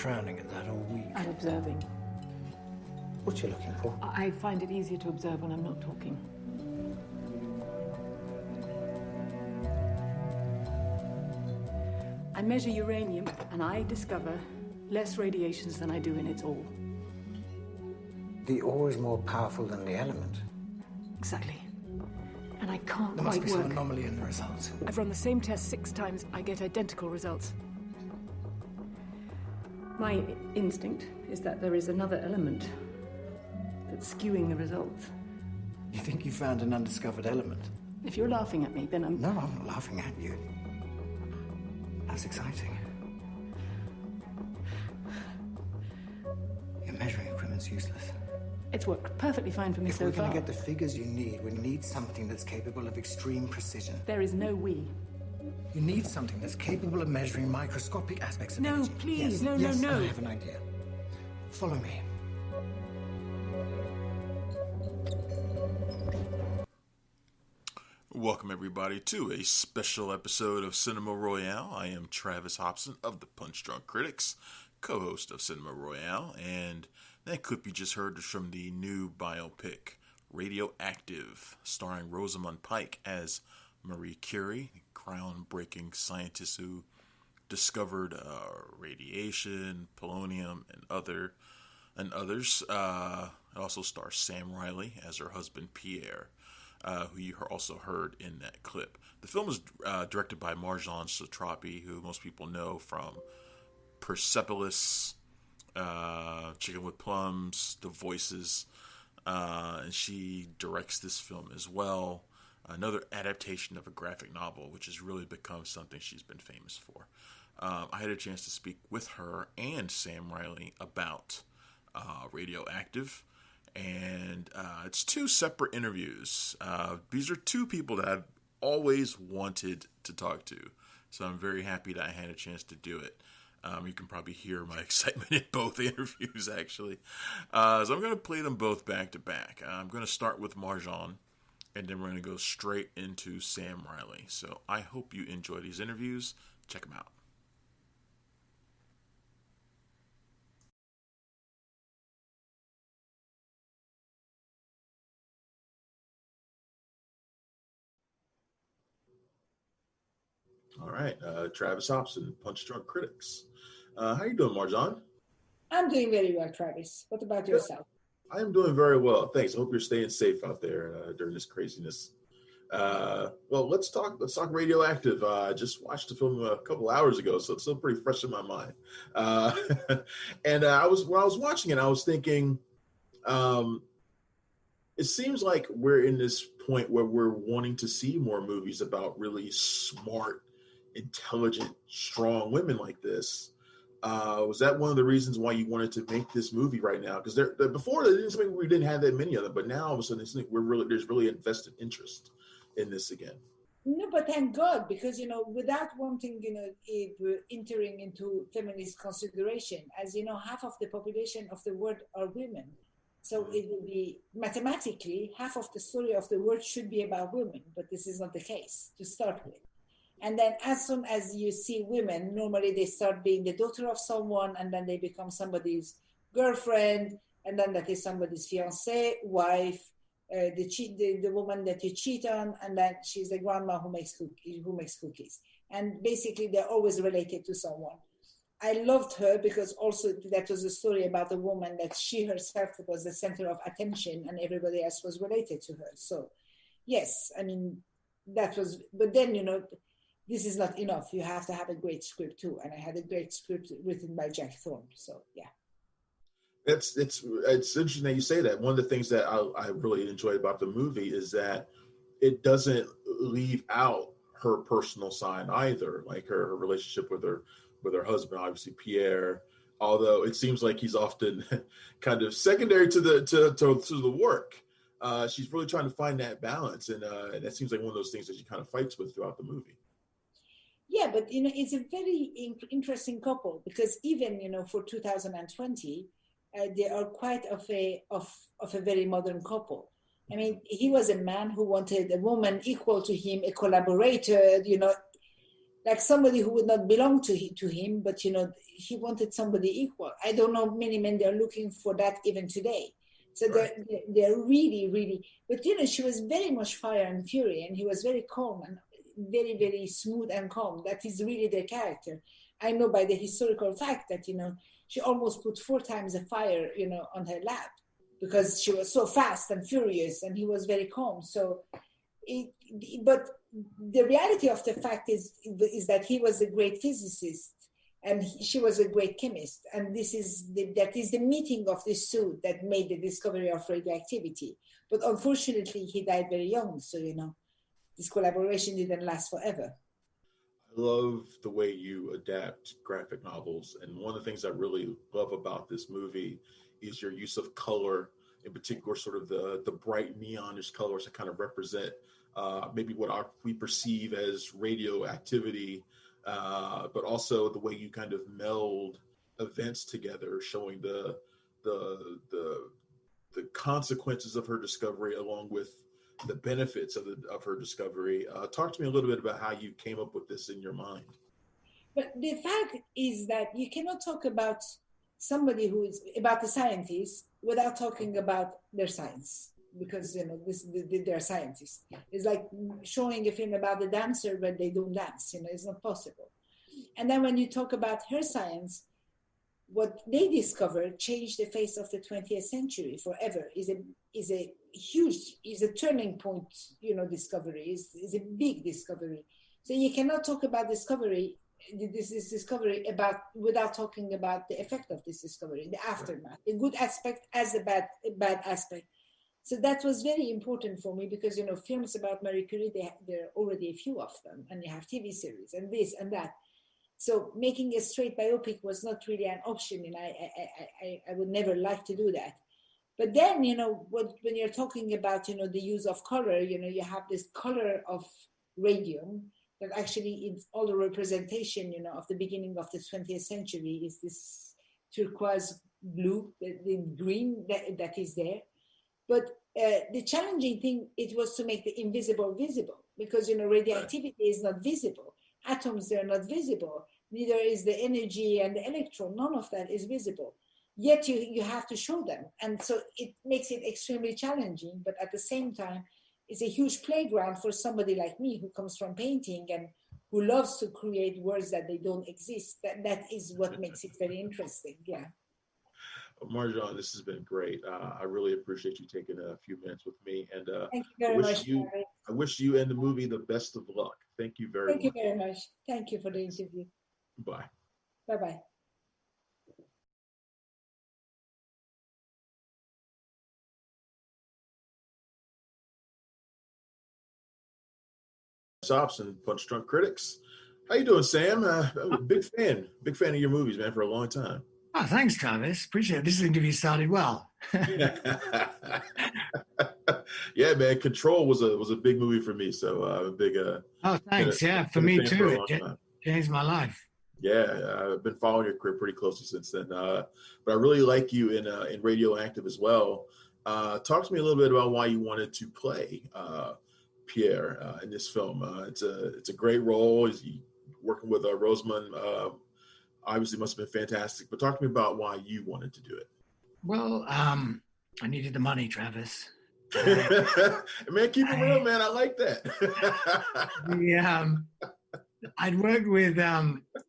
frowning at that all week. I'm observing. What you looking for? I find it easier to observe when I'm not talking. I measure uranium and I discover less radiations than I do in its ore. The ore is more powerful than the element. Exactly. And I can't There quite must be work. some anomaly in the results. I've run the same test 6 times. I get identical results. My instinct is that there is another element that's skewing the results. You think you found an undiscovered element? If you're laughing at me, then I'm... No, I'm not laughing at you. That's exciting. Your measuring equipment's useless. It's worked perfectly fine for me so far. If we're going to get the figures you need, we need something that's capable of extreme precision. There is no we. You need something that's capable of measuring microscopic aspects of No, energy. please, yes, no. I have an idea. Follow me. Welcome, everybody, to a special episode of Cinema Royale. I am Travis Hopson of the Punch Drunk Critics, co-host of Cinema Royale, and that clip you just heard is from the new biopic, Radioactive, starring Rosamund Pike as Marie Curie, the groundbreaking scientist who discovered radiation, polonium, and others. It also stars Sam Riley as her husband Pierre, who you also heard in that clip. The film is directed by Marjane Satrapi, who most people know from Persepolis, Chicken with Plums, The Voices, and she directs this film as well. Another adaptation of a graphic novel, which has really become something she's been famous for. I had a chance to speak with her and Sam Riley about Radioactive, and it's 2 separate interviews. These are 2 people that I've always wanted to talk to, so I'm very happy that I had a chance to do it. You can probably hear my excitement in both interviews, actually. So I'm going to play them both back to back. I'm going to start with Marjane, and then we're going to go straight into Sam Riley. So I hope you enjoy these interviews. Check them out. All right, Travis Hopson, Punch Drunk Critics. How you doing, Marjane? I'm doing very well, Travis. What about yourself? I am doing very well, thanks. I hope you're staying safe out there during this craziness. Well, let's talk Radioactive. I just watched the film a couple hours ago, so it's still pretty fresh in my mind. And when I was watching it, I was thinking, it seems like we're in this point where we're wanting to see more movies about really smart, intelligent, strong women like this. Was that one of the reasons why you wanted to make this movie right now? Because before we didn't have that many of them, but now all of a sudden there's really invested interest in this again. No, but thank God, because without wanting entering into feminist consideration, as you know, half of the population of the world are women. So it will be mathematically half of the story of the world should be about women, but this is not the case to start with. And then as soon as you see women, normally they start being the daughter of someone, and then they become somebody's girlfriend, and then that is somebody's fiancée, wife, the woman that you cheat on, and then she's the grandma who makes cookies. And basically they're always related to someone. I loved her because also that was a story about a woman that she herself was the center of attention and everybody else was related to her. So yes, I mean, that was, but then, this is not enough. You have to have a great script too. And I had a great script written by Jack Thorne. So yeah. It's interesting that you say that. One of the things that I really enjoyed about the movie is that it doesn't leave out her personal side either, like her relationship with her husband, obviously Pierre, although it seems like he's often kind of secondary to the work. She's really trying to find that balance, and that seems like one of those things that she kind of fights with throughout the movie. Yeah, but it's a very interesting couple because even for 2020, they are quite of a very modern couple. I mean, he was a man who wanted a woman equal to him, a collaborator, like somebody who would not belong to him, but he wanted somebody equal. I don't know many men they're looking for that even today. So Right. they're really, really, but she was very much fire and fury, and he was very calm and very, very smooth and calm. That is really their character. I know by the historical fact that, she almost put 4 times the fire, on her lap because she was so fast and furious, and he was very calm. So, but the reality of the fact is that he was a great physicist and she was a great chemist, and that is the meeting of these two that made the discovery of radioactivity. But unfortunately, he died very young, so this collaboration didn't last forever. I love the way you adapt graphic novels, and one of the things I really love about this movie is your use of color, in particular, sort of the bright neonish colors that kind of represent maybe what we perceive as radioactivity, but also the way you kind of meld events together, showing the consequences of her discovery along with the benefits of her discovery. Talk to me a little bit about how you came up with this in your mind. But the fact is that you cannot talk about somebody who is about the scientists without talking about their science, because they're scientists. It's like showing a film about the dancer but they don't dance. It's not possible. And then when you talk about her science, what they discovered changed the face of the 20th century forever. Is a huge, is a turning point. Discovery is a big discovery. So you cannot talk about discovery without talking about the effect of this discovery, the aftermath, the good aspect as the bad aspect. So that was very important for me because films about Marie Curie, there are already a few of them, and you have TV series and this and that. So making a straight biopic was not really an option, and I would never like to do that. But then when you're talking about the use of color, you have this color of radium that actually is all the representation of the beginning of the 20th century is this turquoise blue, the green that is there. But the challenging thing, it was to make the invisible visible, because radioactivity is not visible. Atoms, they're not visible. Neither is the energy and the electron. None of that is visible. Yet you have to show them. And so it makes it extremely challenging. But at the same time, it's a huge playground for somebody like me who comes from painting and who loves to create words that they don't exist. That is what makes it very interesting. Yeah. Marjane, this has been great. I really appreciate you taking a few minutes with me, and thank you very much. I wish you and the movie the best of luck. Thank you very much. Thank you very much. Thank you for the interview. Bye. Bye-bye. Hopson, Punch Drunk Critics. How you doing, Sam? I'm a big fan of your movies, man, for a long time. Oh, thanks, Travis. Appreciate it. This interview started well. Yeah, man. Control was a big movie for me, so I'm a big. Oh, thanks. For me too. It changed my life. Yeah, I've been following your career pretty closely since then. But I really like you in Radioactive as well. Talk to me a little bit about why you wanted to play Pierre in this film. It's a great role. Is he working with Rosamund? Obviously, must have been fantastic. But talk to me about why you wanted to do it. Well, I needed the money, Travis. Man, keep it real, man. I like that. I'd worked with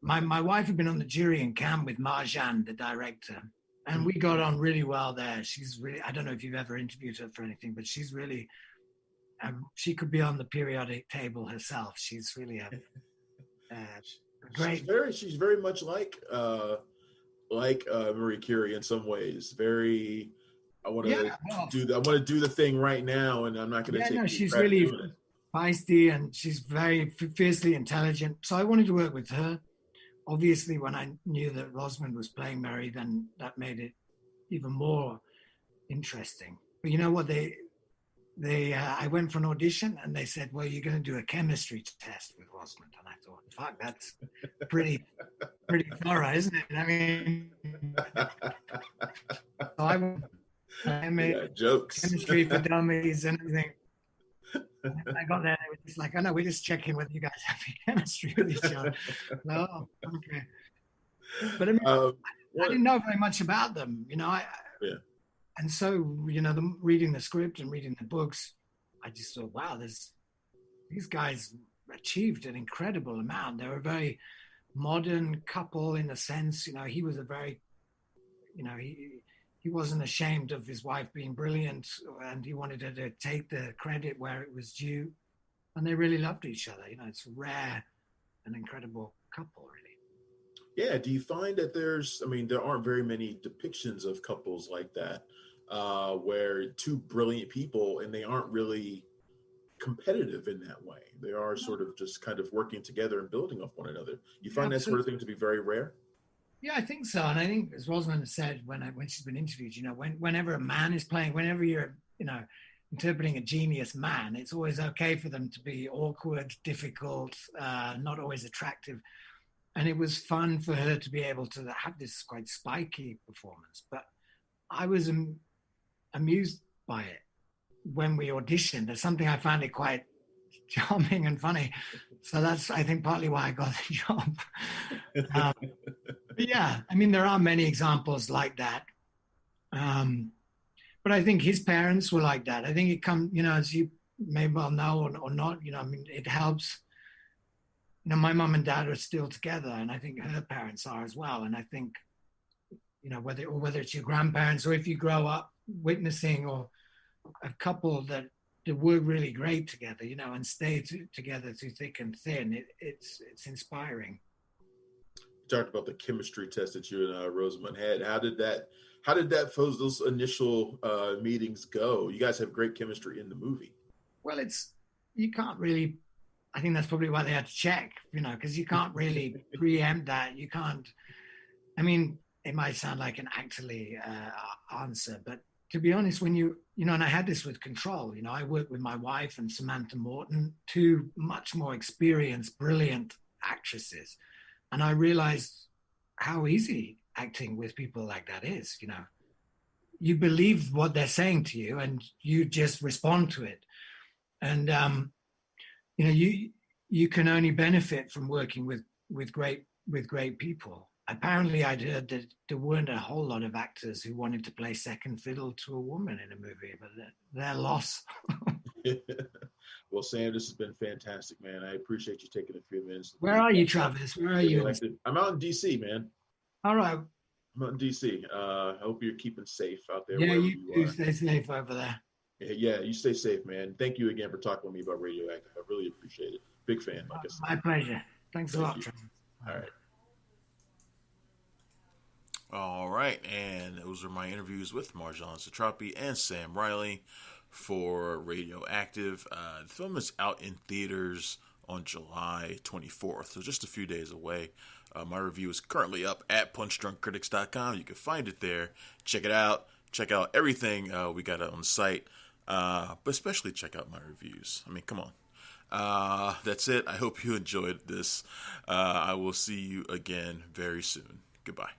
my wife had been on the jury in Cannes with Marjane, the director, and we got on really well there. She's really, I don't know if you've ever interviewed her for anything, but she's really, she could be on the periodic table herself. She's really a great. She's very much like Marie Curie in some ways. Very. I want to do the thing right now, and I'm not going to take. She's really feisty and she's very fiercely intelligent. So I wanted to work with her. Obviously, when I knew that Rosamund was playing Mary, then that made it even more interesting. But you know what? I went for an audition and they said, "Well, you're going to do a chemistry test with Rosamund." And I thought, "Fuck, that's pretty thorough, isn't it?" I mean, so I made jokes, chemistry for dummies and everything. I got there, they were just like, "Oh no, we're just checking whether you guys have chemistry with each other." No, okay. But I mean, I didn't know very much about them, Yeah. And so, reading the script and reading the books, I just thought, wow, these guys achieved an incredible amount. They were a very modern couple in a sense. He was a very, he wasn't ashamed of his wife being brilliant, and he wanted her to take the credit where it was due. And they really loved each other. It's rare, an incredible couple, really. Yeah. Do you find that there aren't very many depictions of couples like that, where two brilliant people and they aren't really competitive in that way. They are sort of just kind of working together and building off one another. You find that sort of thing to be very rare? Yeah, I think so. And I think, as Rosamund said when she's been interviewed, whenever a man is playing, whenever you're, interpreting a genius man, it's always okay for them to be awkward, difficult, not always attractive. And it was fun for her to be able to have this quite spiky performance. But I was amused by it when we auditioned. There's something I found it quite charming and funny. So that's, I think, partly why I got the job. But yeah, there are many examples like that. But I think his parents were like that. I think it comes, as you may well know or not, it helps. My mom and dad are still together, and I think her parents are as well. And I think, whether it's your grandparents or if you grow up witnessing or a couple that work really great together, and stay together through thick and thin, it's inspiring. You talked about the chemistry test that you and Rosamund had. How did those initial meetings go? You guys have great chemistry in the movie. Well, you can't really. I think that's probably why they had to check, because you can't really preempt that. You can't. It might sound like an actorly answer, but to be honest, when and I had this with Control, I worked with my wife and Samantha Morton, two much more experienced, brilliant actresses. And I realized how easy acting with people like that is, You believe what they're saying to you and you just respond to it. And, you can only benefit from working with great people. Apparently, I'd heard that there weren't a whole lot of actors who wanted to play second fiddle to a woman in a movie, but their loss. Well, Sam, this has been fantastic, man. I appreciate you taking a few minutes. Where are you, Travis? Where are you? I'm out in D.C., man. All right. I'm out in D.C. I hope you're keeping safe out there. Yeah, you do stay safe over there. Yeah, you stay safe, man. Thank you again for talking with me about Radioactive. I really appreciate it. Big fan, like I said. My pleasure. Thanks a lot, Travis. All right. All right, and those are my interviews with Marjane Satrapi and Sam Riley for Radioactive. The film is out in theaters on July 24th, so just a few days away. My review is currently up at punchdrunkcritics.com. You can find it there. Check it out. Check out everything we got on the site, but especially check out my reviews. Come on. That's it. I hope you enjoyed this. I will see you again very soon. Goodbye.